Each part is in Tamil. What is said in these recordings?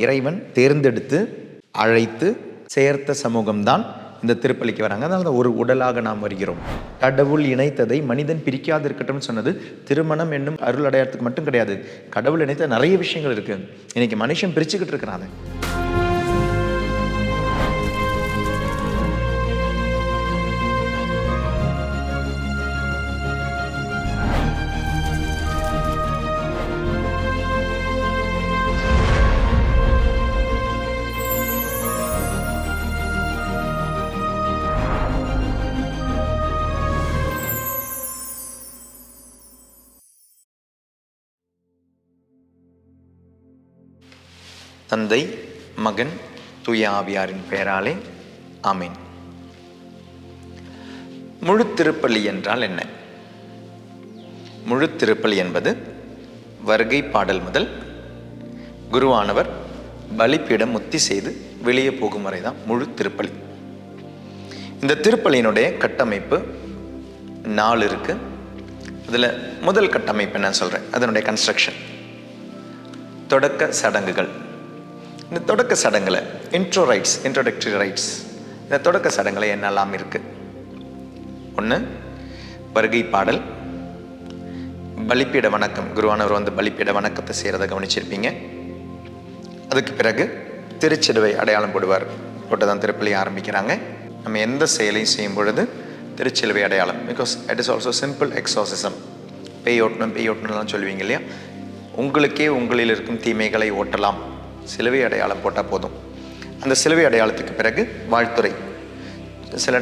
இறைவன் தேர்ந்தெடுத்து அழைத்து சேர்த்த சமூகம்தான் இந்த திருப்பலிக்கு வராங்க. அதனால தான் ஒரு உடலாக நாம் வருகிறோம். கடவுள் இணைத்ததை மனிதன் பிரிக்காது இருக்கட்டும் சொன்னது திருமணம் என்னும் அருள் அடையாளத்துக்கு மட்டும் கிடையாது. கடவுள் இணைத்த நிறைய விஷயங்கள் இருக்கு. இன்னைக்கு மனுஷன் பிரிச்சுக்கிட்டு இருக்கிறாங்க. தந்தை, மகன், தூய ஆவியாரின் பெயராலே ஆமீன். முழு திருப்பலி என்றால் என்ன? முழு திருப்பலி என்பது வருகை பாடல் முதல் குருவானவர் பலிப்பீடம் முத்தி செய்து வெளியே போகும் வரை தான் முழு திருப்பலி. இந்த திருப்பலியினுடைய கட்டமைப்பு 4 இருக்கு. அதில் முதல் கட்டமைப்பு என்ன சொல்கிறேன், அதனுடைய கன்ஸ்ட்ரக்ஷன். தொடக்க சடங்குகள். இந்த தொடக்க சடங்குல இன்ட்ரோடக்டரி ரைட்ஸ். இந்த தொடக்க சடங்குல என்னெல்லாம் இருக்கு? 1, வருகை பாடல், பலிப்பீட வணக்கம். குருவானவர் வந்து பலிப்பீட வணக்கத்தை செய்கிறத கவனிச்சிருப்பீங்க. அதுக்கு பிறகு திருச்சிலுவை அடையாளம் போட்டு தான் திருப்பலி ஆரம்பிக்கிறாங்க. நம்ம எந்த செயலையும் செய்யும் பொழுது திருச்சிலுவை அடையாளம், because it is also simple exorcism. பேய் ஓட்டணும்லாம் சொல்லுவீங்க இல்லையா? உங்களுக்கே உங்களில் இருக்கும் தீமைகளை ஓட்டலாம், சிலுவை அடையாளம் போட்டால் போதும். அந்த சிலுவை அடையாளத்துக்கு பிறகு வாழ்த்துறை. சில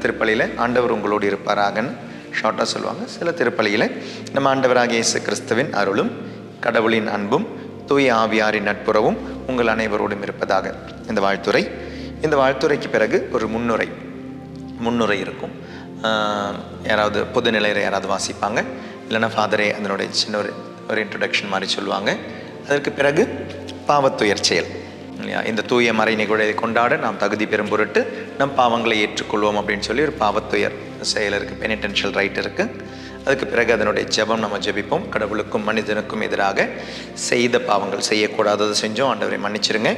திருப்பலியில் ஆண்டவர் உங்களோடு இருப்பாராகன்னு ஷார்ட்டாக சொல்லுவாங்க. சில திருப்பலியில் நம்ம ஆண்டவராகிய இயேசு கிறிஸ்துவின் அருளும் கடவுளின் அன்பும் தூய ஆவியாரின் நட்புறவும் உங்கள் அனைவரோடும் இருப்பதாக இந்த வாழ்த்துறை. இந்த வாழ்த்துறைக்கு பிறகு ஒரு முன்னுரை இருக்கும். யாராவது பொதுநிலையில் யாராவது வாசிப்பாங்க, இல்லைன்னா ஃபாதரே அதனுடைய சின்ன ஒரு இன்ட்ரொடக்ஷன் மாதிரி சொல்லுவாங்க. அதற்கு பிறகு பாவத்துயர் செயல் இல்லையா? இந்த தூய மறை நிகழ்வை கொண்டாட நாம் தகுதி பெறும் பொருட்டு நம் பாவங்களை ஏற்றுக்கொள்வோம் அப்படின்னு சொல்லி ஒரு பாவத்துயர் செயல் இருக்குது, பெனிடென்ஷியல் ரைட் இருக்குது. அதுக்கு பிறகு அதனுடைய ஜெபம் நம்ம ஜெபிப்போம். கடவுளுக்கும் மனிதனுக்கும் எதிராக செய்த பாவங்கள், செய்யக்கூடாததை செஞ்சோம், ஆண்டவரை மன்னிச்சிருங்க,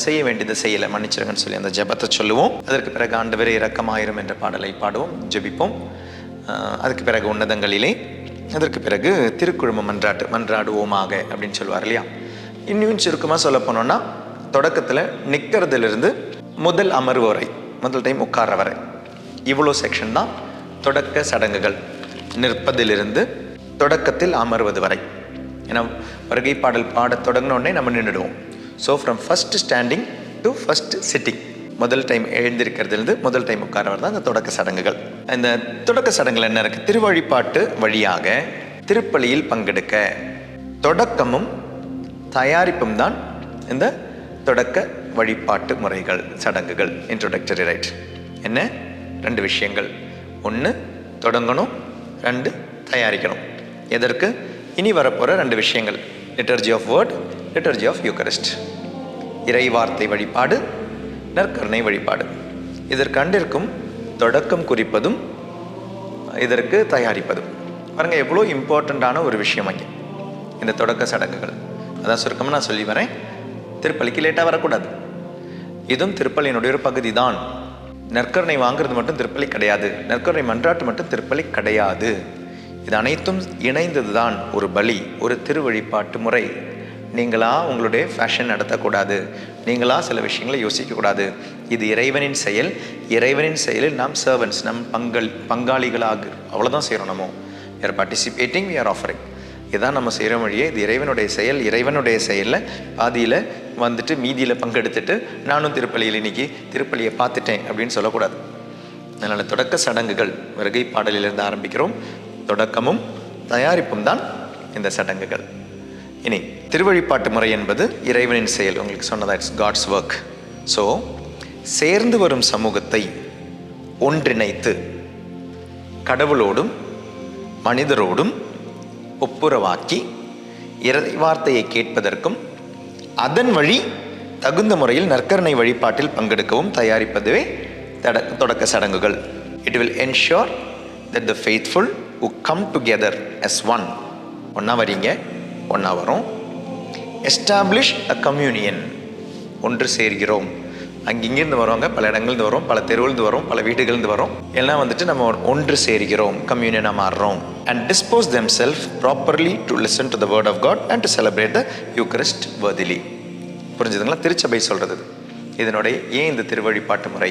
செய்ய வேண்டியதை செய்யலை மன்னிச்சிருங்கன்னு சொல்லி அந்த ஜெபத்தை சொல்லுவோம். அதற்கு பிறகு ஆண்டவரே இரக்கமாயிரும் என்ற பாடலை பாடுவோம், ஜெபிப்போம். அதுக்கு பிறகு உன்னதங்களிலே, அதற்கு பிறகு திருக்குழுமம் மன்றாடுவோமாக அப்படின்னு சொல்லுவார் இல்லையா? இன்னும் சுருக்கமாக சொல்ல போனோம்னா, தொடக்கத்தில் நிற்கிறதுலேருந்து முதல் அமர்வு வரை, முதல் டைம் உட்கார வரை, இவ்வளோ செக்ஷன் தான் தொடக்க சடங்குகள். நிற்பதிலிருந்து தொடக்கத்தில் அமர்வது வரை. ஏன்னா வருகை பாடல் பாட தொடங்கினோடனே நம்ம நின்றுடுவோம். So from first standing to first sitting, முதல் டைம் எழுந்திருக்கிறதுலேருந்து முதல் டைம் உட்கார வரை தான் இந்த தொடக்க சடங்குகள். இந்த தொடக்க சடங்குகள் என்ன இருக்குது? திருவழிபாட்டு வழியாக திருப்பலியில் பங்கெடுக்க தொடக்கமும் தயாரிப்பும் தான் இந்த தொடக்க வழிபாட்டு முறைகள், சடங்குகள், இன்ட்ரோடக்டரி ரைட். என்ன? 2 விஷயங்கள். 1 தொடங்கணும், 2 தயாரிக்கணும். எதற்கு? இனி வரப்போகிற 2 விஷயங்கள், liturgy of word, liturgy of eucharist. இறை வார்த்தை வழிபாடு, நற்கருணை வழிபாடு. இதற்கு அண்டிருக்கும் தொடக்கம் குறிப்பதும் இதற்கு தயாரிப்பதும். பாருங்க எவ்வளோ இம்பார்ட்டண்ட்டான ஒரு விஷயம் அங்கே இந்த தொடக்க சடங்குகள். அதான் சுருக்கமாக நான் சொல்லி வரேன், திருப்பலிக்கு லேட்டாக வரக்கூடாது. இதுவும் திருப்பலியினுடைய ஒரு பகுதி தான். நற்கருணை வாங்குறது மட்டும் திருப்பலி கிடையாது, நற்கருணை மன்றாட்டு மட்டும் திருப்பலி கிடையாது. இது அனைத்தும் இணைந்தது தான் ஒரு பலி, ஒரு திருவழிபாட்டு முறை. நீங்களா உங்களுடைய ஃபேஷன் நடத்தக்கூடாது, நீங்களா சில விஷயங்களை யோசிக்கக்கூடாது. இது இறைவனின் செயல். இறைவனின் செயலில் நாம் சர்வன்ஸ், நம் பங்காளிகளாக அவ்வளோதான் செய்கிறோம். நம்ம we are participating, we are offering. இதுதான் நம்ம செய்கிற வழியே. இது இறைவனுடைய செயல். இறைவனுடைய செயலில் பாதியில் வந்துட்டு மீதியில் பங்கெடுத்துட்டு நானும் திருப்பலியில் இன்னைக்கு திருப்பலியை பார்த்துட்டேன் அப்படின்னு சொல்லக்கூடாது. அதனால் தொடக்க சடங்குகள் வருகை பாடலிலிருந்து ஆரம்பிக்கிறோம். தொடக்கமும் தயாரிப்பும் தான் இந்த சடங்குகள். இனி திருவழிபாட்டு முறை என்பது இறைவனின் செயல். உங்களுக்கு சொன்னதா, இட்ஸ் காட்ஸ் ஒர்க். ஸோ சேர்ந்து வரும் சமூகத்தை ஒன்றிணைத்து கடவுளோடும் மனிதரோடும் ஒப்புரவாக்கி இறை வார்த்தையை கேட்பதற்கும் அதன் வழி தகுந்த முறையில் நற்கருணை வழிபாட்டில் பங்கெடுக்கவும் தயாரிப்பதுவே தொடக்க சடங்குகள். It will ensure that the faithful who come together as one, ஒன்றா வரீங்க, ஒன்றா வரும், எஸ்டாப்ளிஷ் அ கம்யூனியன். ஒன்று சேர்கிறோம். இங்கிருந்து வருவாங்க, பல இடங்கள்ந்து வரும், பல தெருவிலிருந்து வரும், பல வீடுகள்ந்து வரும். எல்லாம் வந்துட்டு நம்ம ஒன்று சேர்கிறோம், கம்யூனியனாக மாறுறோம். And dispose themselves properly to listen to the word of God and to celebrate the Eucharist worthily. புரிஞ்சுதுங்களா? திருச்சபை சொல்கிறது இதனுடைய ஏன் இந்த திருவழிபாட்டு முறை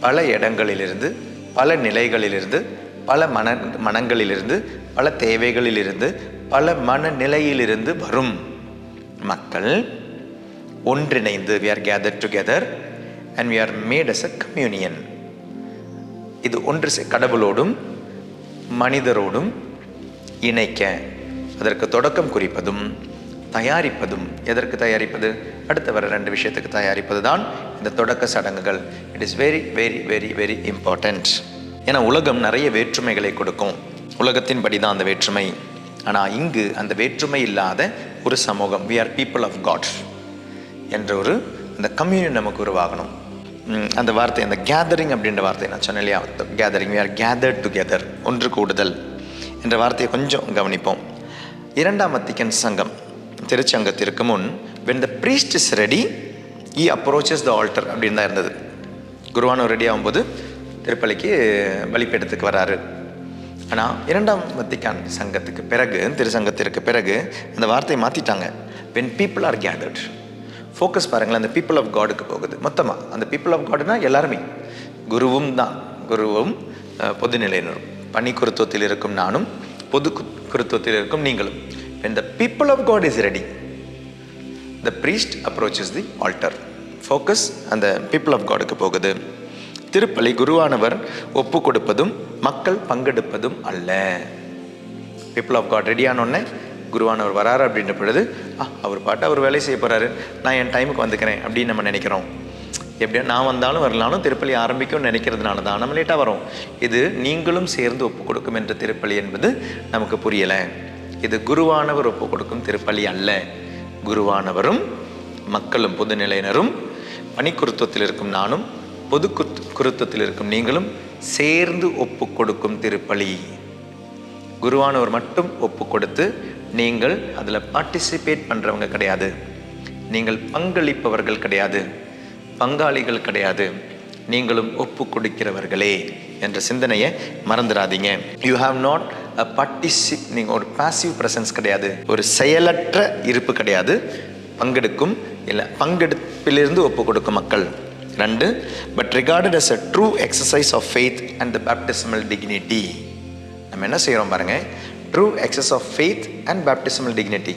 பல இடங்களிலிருந்து, பல நிலைகளிலிருந்து, பல மனங்களிலிருந்து, பல தேவைகளிலிருந்து, பல மனநிலையிலிருந்து வரும் மக்கள் ஒன்றிணைந்து we are gathered together and we are made as a communion. இது ஒன்று கடவுளோடும் மனிதரோடும் இணைக்க அதற்கு தொடக்கம் குறிப்பதும் தயாரிப்பதும். எதற்கு தயாரிப்பது? அடுத்த வர 2 விஷயத்துக்கு தயாரிப்பது தான் இந்த தொடக்க சடங்குகள். It is very very very very important. ஏன்னா உலகம் நிறைய வேற்றுமைகளை கொடுக்கும், உலகத்தின்படி தான் அந்த வேற்றுமை. ஆனால் இங்கு அந்த வேற்றுமை இல்லாத ஒரு சமூகம், we are people of God என்ற ஒரு அந்த கம்யூனியன் நமக்கு உருவாகணும். அந்த வார்த்தை, அந்த கேதரிங் அப்படின்ற வார்த்தை நான் சொன்னேன் இல்லையா, gathering, we are gathered together, ஒன்று கூடுதல் என்ற வார்த்தையை கொஞ்சம் கவனிப்போம். 2ஆம் வத்திக்கன் சங்கம் திருச்சங்கத்திற்கு முன் when the priest is ready he approaches the altar அப்படின்னு தான் இருந்தது. குருவானவர் ரெடி ஆகும்போது திருப்பலிக்கு பலிபீடத்துக்கு வராரு. ஆனால் 2ஆம் வத்திக்கான் சங்கத்துக்கு பிறகு, திருச்சங்கத்திற்கு பிறகு அந்த வார்த்தையை மாற்றிட்டாங்க. when people are gathered. Focus பாருங்களேன், அந்த பீப்புள் ஆஃப் காடுக்கு போகுது. மொத்தமாக அந்த பீப்புள் ஆஃப் காடுனா எல்லாருமே, குருவும் தான், குருவும் பொதுநிலையினரும், பணி குருத்துவத்தில் இருக்கும் நானும், பொது குருத்துவத்தில் இருக்கும் நீங்களும். when the people of God is ready the priest approaches the altar. Focus அந்த பீப்புள் ஆஃப் காடுக்கு போகுது. திருப்பலி குருவானவர் ஒப்பு கொடுப்பதும் மக்கள் பங்கெடுப்பதும் அல்ல. பீப்புள் ஆஃப் காட் ரெடியானோடனே குருவானவர் வராரு அப்படின்ற பொழுது அவர் பாட்டு அவர் வேலை செய்ய போகிறாரு, நான் என் டைமுக்கு வந்துக்கிறேன் அப்படின்னு நம்ம நினைக்கிறோம். எப்படியா நான் வந்தாலும் வரலாலும் திருப்பலி ஆரம்பிக்கும்னு நினைக்கிறதுனால தான் நம்ம லேட்டாக வரோம். இது நீங்களும் சேர்ந்து ஒப்பு கொடுக்கும் என்ற திருப்பலி என்பது நமக்கு புரியலை. இது குருவானவர் ஒப்பு கொடுக்கும் திருப்பலி அல்ல. குருவானவரும் மக்களும் பொதுநிலையினரும், பணிக்குருத்துவத்தில் இருக்கும் நானும், பொது குருத்துவத்தில் இருக்கும் நீங்களும் சேர்ந்து ஒப்பு கொடுக்கும் திருப்பலி. குருவானவர் மட்டும் ஒப்பு கொடுத்து நீங்கள் அதில் பார்ட்டிசிபேட் பண்ணுறவங்க கிடையாது, நீங்கள் பங்களிப்பவர்கள் கிடையாது, பங்காளிகள் கிடையாது, நீங்களும் ஒப்பு கொடுக்கிறவர்களே என்ற சிந்தனையை மறந்துடாதீங்க. யூ ஹாவ் நாட் அ நீங்கள் ஒரு பாசிவ் ப்ரெசன்ஸ் கிடையாது, ஒரு செயலற்ற இருப்பு கிடையாது. பங்கெடுக்கும் இல்லை, பங்கெடுப்பிலிருந்து ஒப்பு கொடுக்கும் மக்கள். 2, but regarded as a true exercise of faith and the baptismal dignity. நம்ம என்ன செய்கிறோம் பாருங்கள், true exercise of faith and baptismal dignity.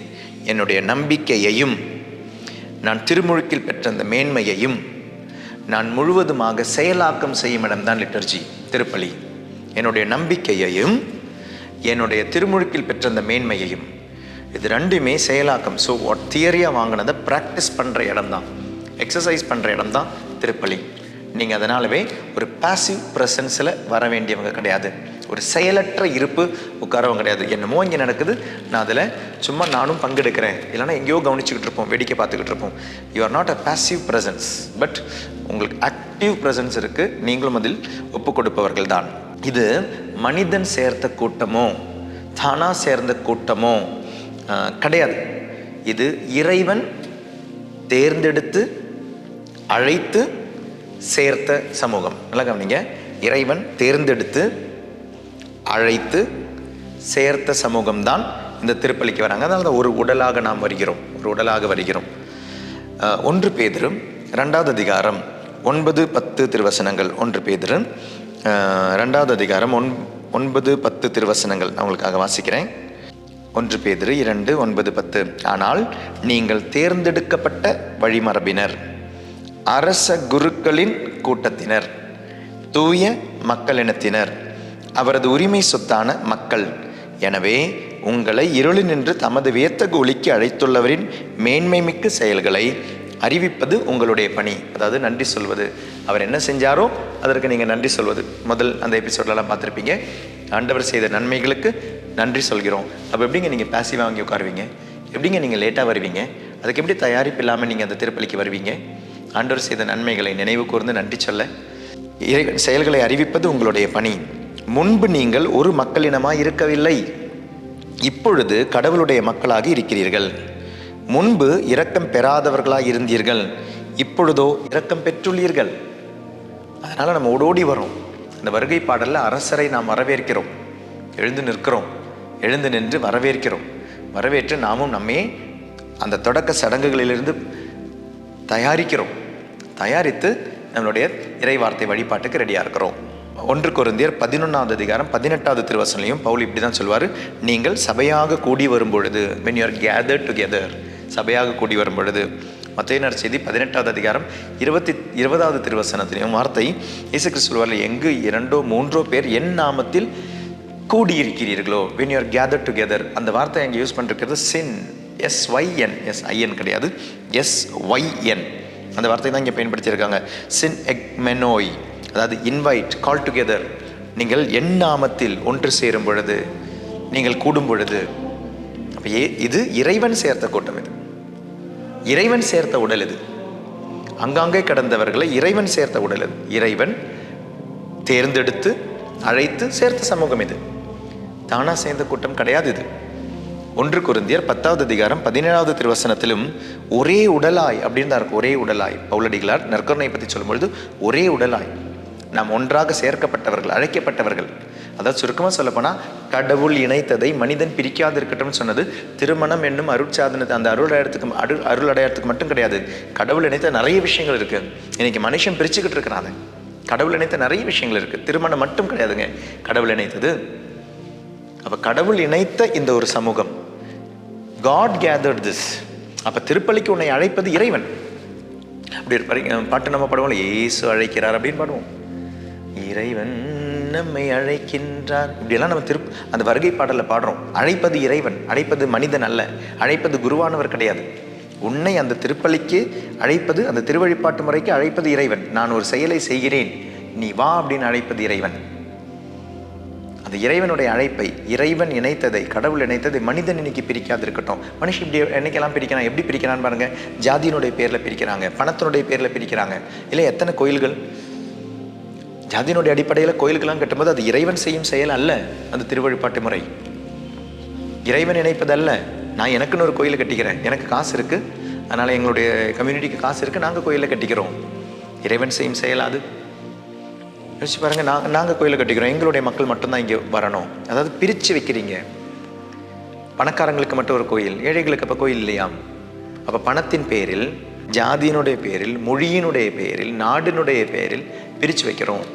என்னுடைய நம்பிக்கையையும் நான் திருமுழுக்கில் பெற்ற அந்த மேன்மையையும் நான் முழுவதுமாக செயலாக்கம் செய்யும் இடம்தான் லிட்டர்ஜி, திருப்பலி. என்னுடைய நம்பிக்கையையும் என்னுடைய திருமுழுக்கில் பெற்ற அந்த மேன்மையையும், இது 2மே செயலாக்கம். ஸோ தியரியாக வாங்கினதை ப்ராக்டிஸ் பண்ணுற இடம் தான், எக்ஸசைஸ் பண்ணுற இடம் தான் திருப்பலி. நீங்கள் அதனாலவே ஒரு பாசிவ் ப்ரெசன்ஸில் வர வேண்டியவங்க கிடையாது, ஒரு செயலற்ற இருப்பு உட்காரவங்க கிடையாது. என்னமோ இங்கே நடக்குது, நான் அதில் சும்மா நானும் பங்கெடுக்கிறேன், இல்லைனா எங்கேயோ கவனிச்சுக்கிட்டு இருப்போம், வேடிக்கை பார்த்துக்கிட்டு இருப்போம். You are not a passive presence, but உங்களுக்கு ஆக்டிவ் ப்ரெசன்ஸ் இருக்குது, நீங்களும் அதில் ஒப்பு கொடுப்பவர்கள் தான். இது மனிதன் சேர்ந்த கூட்டமோ தானாக சேர்ந்த கூட்டமோ கிடையாது. இது இறைவன் தேர்ந்தெடுத்து அழைத்து சேர்த்த சமூகம். நல்லா கவனிங்க, இறைவன் தேர்ந்தெடுத்து அழைத்து சேர்த்த சமூகம்தான் இந்த திருப்பலிக்கு வராங்க. அதனால தான் ஒரு உடலாக நாம் வருகிறோம், ஒரு உடலாக வருகிறோம். 1 பேதுரு 2வது அதிகாரம் 9-10 திருவசனங்கள். 1 பேதுரு 2வது அதிகாரம் 9-10 திருவசனங்கள் நான் உங்களுக்காக வாசிக்கிறேன். 1 பேதுரு 2:9-10. ஆனால் நீங்கள் தேர்ந்தெடுக்கப்பட்ட வழிமரபினர், அரச குருக்களின் கூட்டத்தினர், தூய மக்களினத்தினர், அவரது உரிமை சொத்தான மக்கள். எனவே உங்களை இருளினின்று தமது வியத்தகு ஒளிக்கு அழைத்துள்ளவரின் மேன்மை மிக்க செயல்களை அறிவிப்பது உங்களுடைய பணி. அதாவது நன்றி சொல்வது, அவர் என்ன செஞ்சாரோ அதற்கு நீங்கள் நன்றி சொல்வது. முதல் அந்த எபிசோட்லலாம் பார்த்துருப்பீங்க, ஆண்டவர் செய்த நன்மைகளுக்கு நன்றி சொல்கிறோம். அப்போ எப்படிங்க நீங்கள் பேசிவாக வாங்கி உட்காருவீங்க? எப்படிங்க நீங்கள் லேட்டாக வருவீங்க? அதுக்கு எப்படி தயாரிப்பு இல்லாமல் நீங்கள் அந்த திருப்பலிக்கு வருவீங்க? ஆண்டவர் செய்த நன்மைகளை நினைவு கூர்ந்து நன்றி சொல்ல செயல்களை அறிவிப்பது உங்களுடைய பணி. முன்பு நீங்கள் ஒரு மக்களினமாக இருக்கவில்லை, இப்பொழுது கடவுளுடைய மக்களாக இருக்கிறீர்கள். முன்பு இரக்கம் பெறாதவர்களாய் இருந்தீர்கள், இப்பொழுதோ இரக்கம் பெற்றுள்ளீர்கள். அதனால நம்ம ஓடோடி வரோம். இந்த வருகை பாடல்ல அரசரை நாம் வரவேற்கிறோம், எழுந்து நிற்கிறோம், எழுந்து நின்று வரவேற்கிறோம். வரவேற்று நாமும் நம்மே அந்த தொடக்க சடங்குகளிலிருந்து தயாரிக்கிறோம். தயாரித்து நம்மளுடைய இறைவார்த்தை வழிபாட்டுக்கு ரெடியாக இருக்கிறோம். 1 கொரிந்தியர் 11வது அதிகாரம் 18வது திருவசனையும் பவுல் இப்படி தான் சொல்வார், நீங்கள் சபையாக கூடி வரும் பொழுது, when you are gathered together, சபையாக கூடி வரும் பொழுது. மத்தேயு நற்செய்தி 18வது அதிகாரம் 20வது திருவசனத்திலையும் வார்த்தை இயேசு கிறிஸ்து சொல்வார், எங்கு 2 3 பேர் என் நாமத்தில் கூடியிருக்கிறீர்களோ, when you are gathered together. அந்த வார்த்தை அங்கே யூஸ் பண்ணிருக்கிறது சின், SYN, SIN கிடையாது, SYN. அந்த வார்த்தை தான் இங்கே பயன்படுத்தியிருக்காங்க. சின் எக்மெனோய், அதாவது இன்வைட், கால் டுகெதர். நீங்கள் என் நாமத்தில் ஒன்று சேரும் பொழுது, நீங்கள் கூடும் பொழுது. அப்போ இது இறைவன் சேர்த்த கூட்டம், இது இறைவன் சேர்த்த உடல், இது அங்காங்கே கடந்தவர்களை இறைவன் சேர்த்த உடல், இது இறைவன் தேர்ந்தெடுத்து அழைத்து சேர்த்த சமூகம், இது தானா சேர்ந்த கூட்டம் கிடையாது. இது 1 கொரிந்தியர் 10வது அதிகாரம் 17வது திருவசனத்திலும் ஒரே உடலாய் அப்படின்னு தான் இருக்கும். ஒரே உடலாய் பவுலடிகளார் நற்கருணை பற்றி சொல்லும்பொழுது ஒரே உடலாய் நாம் ஒன்றாக சேர்க்கப்பட்டவர்கள், அழைக்கப்பட்டவர்கள். அதாவது சுருக்கமாக சொல்லப்போனால் கடவுள் இணைத்ததை மனிதன் பிரிக்காது இருக்கட்டும் சொன்னது திருமணம் என்னும் அருட்சாதனத்தை, அந்த அருள் அடையாளத்துக்கு மட்டும் கிடையாது. கடவுள் இணைத்த நிறைய விஷயங்கள் இருக்கு. இன்னைக்கு மனுஷன் பிரிச்சுக்கிட்டு இருக்கிறாங்க. கடவுள் இணைத்த நிறைய விஷயங்கள் இருக்கு, திருமணம் மட்டும் கிடையாதுங்க கடவுள் இணைத்தது. அப்ப கடவுள் இணைத்த இந்த ஒரு சமூகம், God gathered this. அப்ப திருப்பலிக்கு உன்னை அழைப்பது இறைவன். அப்படி ஒரு பாட்டு நம்ம பாடுவோம், இயேசு அழைக்கிறார் அப்படின்னு பாடுவோம், இறைவன் நம்மை அழைக்கின்றார். இப்படியெல்லாம் நம்ம அந்த வருகை பாடல்ல பாடுறோம். அழைப்பது இறைவன், அழைப்பது மனிதன் அல்ல, அழைப்பது குருவானவர் கிடையாது. உன்னை அந்த திருப்பலிக்கு அழைப்பது, அந்த திருவழிபாட்டு முறைக்கு அழைப்பது இறைவன். நான் ஒரு செயலை செய்கிறேன், நீ வா அப்படின்னு அழைப்பது இறைவன். அந்த இறைவனுடைய அழைப்பை, இறைவன் இணைத்ததை, கடவுள் இணைத்ததை மனிதன் இன்னைக்கு பிரிக்காது இருக்கட்டும். மனுஷன் இப்படி என்னைக்கெல்லாம் பிரிக்கிறான், எப்படி பிரிக்கிறான்னு பாருங்க. ஜாதியினுடைய பேர்ல பிரிக்கிறாங்க, பணத்தினுடைய பேர்ல பிரிக்கிறாங்க. இல்லை எத்தனை கோயில்கள் ஜாதியினுடைய அடிப்படையில் கோயில்கள்லாம் கட்டும்போது அது இறைவன் செய்யும் செயல் அல்ல. அந்த திருவழிபாட்டு முறை இறைவன் இணைப்பது அல்ல. நான் எனக்குன்னு ஒரு கோயிலை கட்டிக்கிறேன், எனக்கு காசு இருக்கு, அதனால எங்களுடைய கம்யூனிட்டிக்கு காசு இருக்கு, நாங்கள் கோயிலை கட்டிக்கிறோம். இறைவன் செய்யும் செயல் அது. யோசிச்சு பாருங்க, நாங்கள் கோயிலை கட்டிக்கிறோம், எங்களுடைய மக்கள் மட்டும்தான் இங்கே வரணும். அதாவது பிரித்து வைக்கிறீங்க. பணக்காரங்களுக்கு மட்டும் ஒரு கோயில், ஏழைகளுக்கு அப்போ கோயில் இல்லையா? அப்போ பணத்தின் பேரில், ஜாதியினுடைய பேரில், மொழியினுடைய பேரில், நாடினுடைய பேரில் பிரித்து வைக்கிறோம்.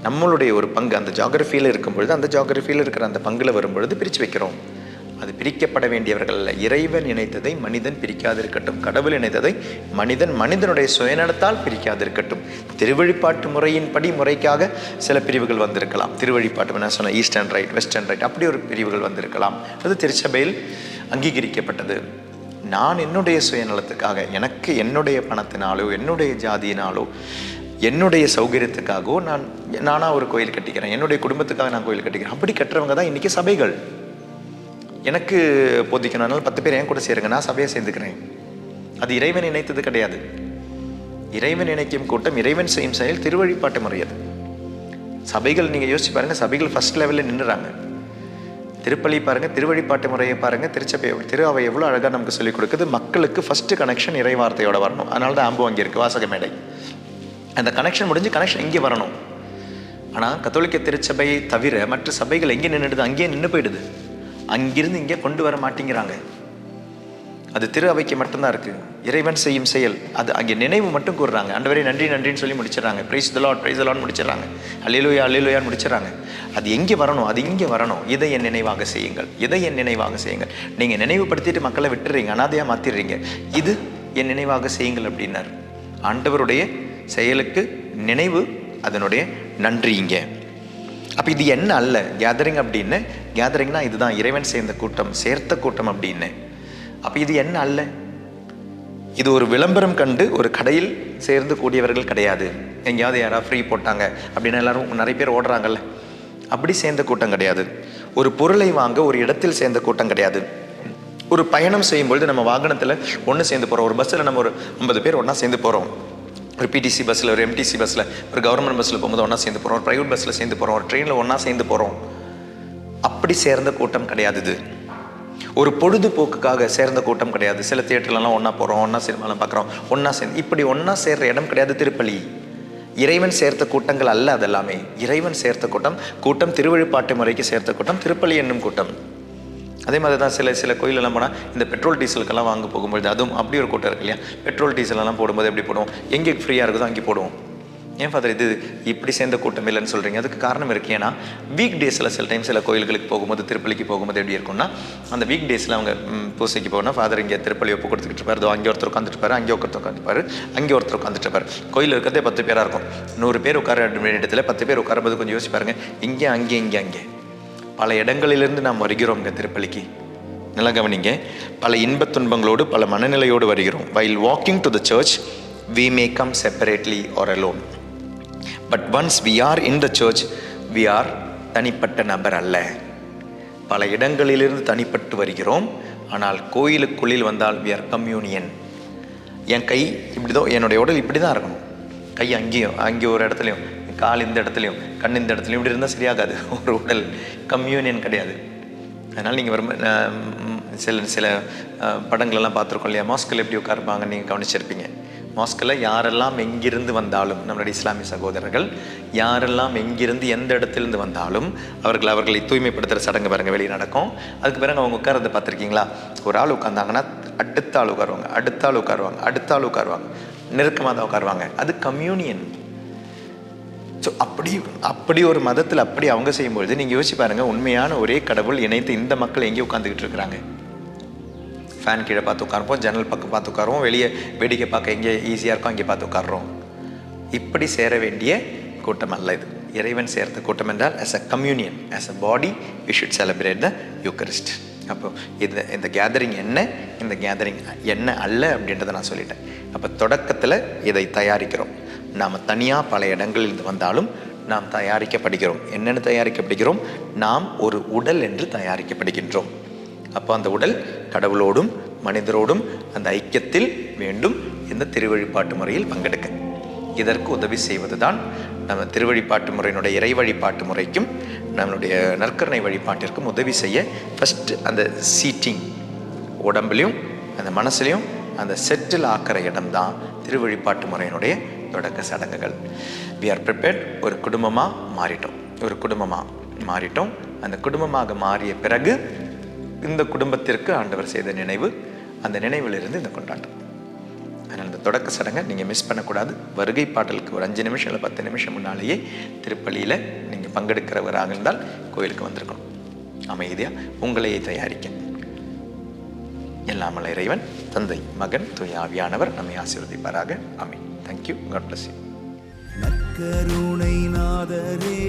நம்மளுடைய ஒரு பங்கு அந்த ஜாகிரஃபியில் இருக்கும் பொழுது, அந்த ஜாகிரஃபியில் இருக்கிற அந்த பங்கில் வரும்பொழுது பிரித்து வைக்கிறோம். அது பிரிக்கப்பட வேண்டியவர்கள் அல்ல. இறைவன் இணைத்ததை மனிதன் பிரிக்காது இருக்கட்டும். கடவுள் இணைத்ததை மனிதனுடைய சுயநலத்தால் பிரிக்காது இருக்கட்டும். திருவழிபாட்டு முறையின்படி முறைக்காக சில பிரிவுகள் வந்திருக்கலாம். திருவழிபாட்டு என்ன சொன்ன, east and right, west and right, அப்படி ஒரு பிரிவுகள் வந்திருக்கலாம். அது திருச்சபையில் அங்கீகரிக்கப்பட்டது. நான் என்னுடைய சுயநலத்துக்காக, எனக்கு என்னுடைய பணத்தினாலோ, என்னுடைய ஜாதியினாலோ, என்னுடைய சௌகரியத்துக்காகவோ நானா ஒரு கோயில் கட்டிக்கிறேன், என்னுடைய குடும்பத்துக்காக நான் கோயில் கட்டிக்கிறேன். அப்படி கட்டுறவங்க தான் இன்னைக்கு சபைகள். எனக்கு போதிக்கணும்னால 10 பேர் என் கூட சேருங்க, நான் சபையை சேர்ந்துக்கிறேன். அது இறைவன் இணைத்தது கிடையாது. இறைவன் இணைக்கும் கூட்டம், இறைவன் செய்யும் செயல் திருவழிபாட்டு முறை. அது சபைகள் நீங்க யோசிச்சு பாருங்க, சபைகள் ஃபர்ஸ்ட் லெவலில் நின்றுறாங்க. திருப்பலி பாருங்க, திருவழிபாட்டு முறையை பாருங்க, திரு அவை எவ்வளோ அழகாக நமக்கு சொல்லிக் கொடுக்குது. மக்களுக்கு ஃபர்ஸ்ட் கனெக்ஷன் இறை வார்த்தையோட வரணும். அதனால தான் ஆம்பு அங்கே இருக்கு, வாசக மேடை. அந்த கனெக்ஷன் முடிஞ்சு கனெக்ஷன் இங்கே வரணும். ஆனால் கத்தோலிக்க திருச்சபை தவிர மற்ற சபைகள் எங்கே நின்றுடுது, அங்கேயே நின்று போயிடுது. அங்கிருந்து இங்கே கொண்டு வர மாட்டேங்கிறாங்க. அது திரு அவைக்கு மட்டும்தான் இருக்கு. இறைவன் செய்யும் செயல் அது அங்கே நினைவு மட்டும் கூறுறாங்க. ஆண்டவரே நன்றி நன்றின்னு சொல்லி முடிச்சிடறாங்க. Praise the Lord, praise the Lord முடிச்சிடறாங்க. அல்லேலூயா அல்லேலூயான்னு முடிச்சிடறாங்க. அது எங்கே வரணும், அது இங்கே வரணும். இதை என் நினைவாக செய்யுங்கள், இதை என் நினைவாக செய்யுங்கள். நீங்கள் நினைவுபடுத்திட்டு மக்களை விட்டுறீங்க, அனாதையாக மாற்றிடுறீங்க. இது என் நினைவாக செய்யுங்கள் அப்படின்னார். ஆண்டவருடைய செயலுக்கு நினைவு, அதனுடைய நன்றிங்க. அப்போ இது என்ன அல்ல கேதரிங் அப்படின்னு. கேதரிங்னா இதுதான் இறைவன் சேர்ந்த கூட்டம், சேர்த்த கூட்டம் அப்படின்னு. அப்போ இது என்ன அல்ல, இது ஒரு விளம்பரம் கண்டு ஒரு கடையில் சேர்ந்து கூடியவர்கள் கிடையாது. எங்கேயாவது யாராவது ஃப்ரீ போட்டாங்க அப்படின்னு எல்லாரும் நிறைய பேர் ஓடுறாங்கல்ல, அப்படி சேர்ந்த கூட்டம் கிடையாது. ஒரு பொருளை வாங்க ஒரு இடத்தில் சேர்ந்த கூட்டம் கிடையாது. ஒரு பயணம் செய்யும்பொழுது நம்ம வாகனத்தில் ஒன்று சேர்ந்து போகிறோம். ஒரு பஸ்ஸில் நம்ம ஒரு 50 பேர் ஒன்றா சேர்ந்து போகிறோம். ஒரு பிடிசி பஸ்ஸில், ஒரு எம்டிசி பஸ்ஸில், ஒரு கவர்மெண்ட் பஸ்ஸில் போகும்போது ஒன்றா சேர்ந்து போகிறோம். ஒரு ப்ரைவேட் பஸ்ஸில் சேர்ந்து போகிறோம். ஒரு ட்ரெயினில் ஒன்றா சேர்ந்து போகிறோம். அப்படி சேர்ந்த கூட்டம் கிடையாது இது. ஒரு பொழுதுபோக்குக்காக சேர்ந்த கூட்டம் கிடையாது. சில தியேட்டர்லாம் ஒன்றா போகிறோம், ஒன்றா சினிமாலாம் பார்க்குறோம், ஒன்றா சேர்ந்து இப்படி ஒன்றா சேர்ற இடம் கிடையாது திருப்பலி. இறைவன் சேர்த்த கூட்டங்கள் அல்ல அதெல்லாமே. இறைவன் சேர்த்த கூட்டம் திருவழிபாட்டு முறைக்கு சேர்த்த கூட்டம் திருப்பலி என்னும் கூட்டம். அதே மாதிரி தான் சில கோயிலெல்லாம் போனால் இந்த பெட்ரோல் டீசலுக்கெல்லாம் வாங்க போகும்போது அதுவும் அப்படி ஒரு கூட்டம் இருக்கு இல்லையா. பெட்ரோல் டீசலெல்லாம் போடும்போது எப்படி போடுவோம், எங்கே ஃப்ரீயாக இருக்குதோ அங்கே போடுவோம். ஏன் ஃபாதர் இது இப்படி சேர்ந்த கூட்டம் இல்லைன்னு சொல்கிறீங்க? அதுக்கு காரணம் இருக்கு. ஏன்னா வீக் டேஸில் சில டைம் சில கோயில்களுக்கு போகும்போது, திருப்பலிக்கு போகும்போது எப்படி இருக்கும்னா, அந்த வீக் டேஸில் அவங்க பூசைக்கு போனால் ஃபாதர் இங்கே திருப்பலி ஒப்பு கொடுத்துக்கிட்டு இருப்பார். அங்கே ஒருத்தர் உட்காந்துட்டுப்பாரு, அங்கே ஒருத்தர் உட்காந்துப்பாரு, அங்கே ஒருத்தர் உட்காந்துட்டுப்பார். கோயில் இருக்கிறதே 10 பேராக இருக்கும். 100 பேர் உட்கார இடத்துல 10 பேர் உட்காரும்போது கொஞ்சம் யோசிச்சு பாருங்க. இங்கே அங்கே பல இடங்களிலிருந்து நாம் வருகிறோம் இங்கே திருப்பலிக்கு. நல்லா கவனிங்க. பல இன்பத் துன்பங்களோடு பல மனநிலையோடு வருகிறோம். while walking to the church we may come separately or alone, but once we are in the church we are தனிப்பட்ட நபர் அல்ல. பல இடங்களிலிருந்து தனிப்பட்டு வருகிறோம். ஆனால் கோயிலுக்குள்ளில் வந்தால் we are communion. என் கை இப்படிதான், என்னுடைய உடல் இப்படி தான் இருக்கணும். கை அங்கே ஒரு இடத்துலையும், கால் இந்த இடத்துலையும், கண் இந்த இடத்துலையும் இப்படி இருந்தால் சரியாகாது. ஒரு உடல் கம்யூனியன் கிடையாது. அதனால் நீங்கள் வரும் சில படங்களெல்லாம் பார்த்துருக்கோம் இல்லையா. மாஸ்கில் எப்படி உட்காருப்பாங்க நீங்கள் கவனிச்சிருப்பீங்க. மாஸ்கில் யாரெல்லாம் எங்கிருந்து வந்தாலும், நம்மளுடைய இஸ்லாமிய சகோதரர்கள் யாரெல்லாம் எங்கிருந்து எந்த இடத்துலேருந்து வந்தாலும் அவர்களை தூய்மைப்படுத்துகிற சடங்கு பாருங்கள் வெளியே நடக்கும். அதுக்கு பிறகு அவங்க உட்காரதை பார்த்துருக்கீங்களா? ஒரு ஆள் உட்காந்தாங்கன்னா அடுத்த ஆள் உட்காருவாங்க, அடுத்த ஆள் உட்காருவாங்க, அடுத்த ஆள் உட்காருவாங்க, நெருக்கமாக தான் உட்காருவாங்க. அது கம்யூனியன். ஸோ அப்படி ஒரு மதத்தில் அப்படி அவங்க செய்யும்பொழுது நீங்கள் யோசிச்சு பாருங்கள், உண்மையான ஒரே கடவுள் இணைத்து இந்த மக்கள் எங்கே உட்காந்துக்கிட்டு இருக்கிறாங்க. ஃபேன் கீழே பார்த்து உட்காருப்போம், ஜன்னல் பக்கம் பார்த்து உட்காருவோம், வெளியே வேடிக்கை பார்க்க எங்கே ஈஸியாக இருக்கும் அங்கே பார்த்து உட்காடுறோம். இப்படி சேர வேண்டிய கூட்டம் அல்ல இது. இறைவன் சேர்த்த கூட்டம் என்றால் as a communion, as a body we should celebrate the Eucharist. அப்போ இந்த கேதரிங் இந்த கேதரிங் என்ன அல்ல அப்படின்றத நான் சொல்லிட்டேன். அப்போ தொடக்கத்தில் இதை தயாரிக்கிறோம். நாம் தனியாக பல இடங்களில் வந்தாலும் நாம் தயாரிக்கப்படுகிறோம். என்னென்னு தயாரிக்கப்படுகிறோம்? நாம் ஒரு உடல் என்று தயாரிக்கப்படுகின்றோம். அப்போ அந்த உடல் கடவுளோடும் மனிதரோடும் அந்த ஐக்கியத்தில் வேண்டும் இந்த திருவழிபாட்டு முறையில் பங்கெடுக்க. இதற்கு உதவி செய்வது தான் நம்ம திருவழிபாட்டு முறையினுடைய இறை வழிபாட்டு முறைக்கும் நம்மளுடைய நற்கருணை வழிபாட்டிற்கும் உதவி செய்ய ஃபஸ்ட்டு அந்த சீட்டிங் உடம்புலையும் அந்த மனசுலையும் அந்த செட்டில் ஆக்கிற இடம்தான் திருவழிபாட்டு முறையினுடைய தொடக்க சடங்குகள். we are prepared. ஒரு குடும்பமாக மாறிட்டோம். அந்த குடும்பமாக மாறிய பிறகு இந்த குடும்பத்திற்கு ஆண்டவர் செய்த நினைவு, அந்த நினைவிலிருந்து இந்த கொண்டாட்டம். அதனால் இந்த தொடக்க சடங்கை நீங்கள் மிஸ் பண்ணக்கூடாது. வருகை பாடலுக்கு ஒரு 5 நிமிஷம் இல்லை 10 நிமிஷம் முன்னாலேயே திருப்பலியில் நீங்கள் பங்கெடுக்கிறவராக இருந்தால் கோயிலுக்கு வந்திருக்கணும். அமைதியாக உங்களையே தயாரிக்க. எல்லாம் வல்ல இறைவன் தந்தை, மகன், தூய ஆவியானவர் நம்மை ஆசீர்வதிப்பாராக. ஆமென். Thank you. God bless you. நற்கருணை நாதரே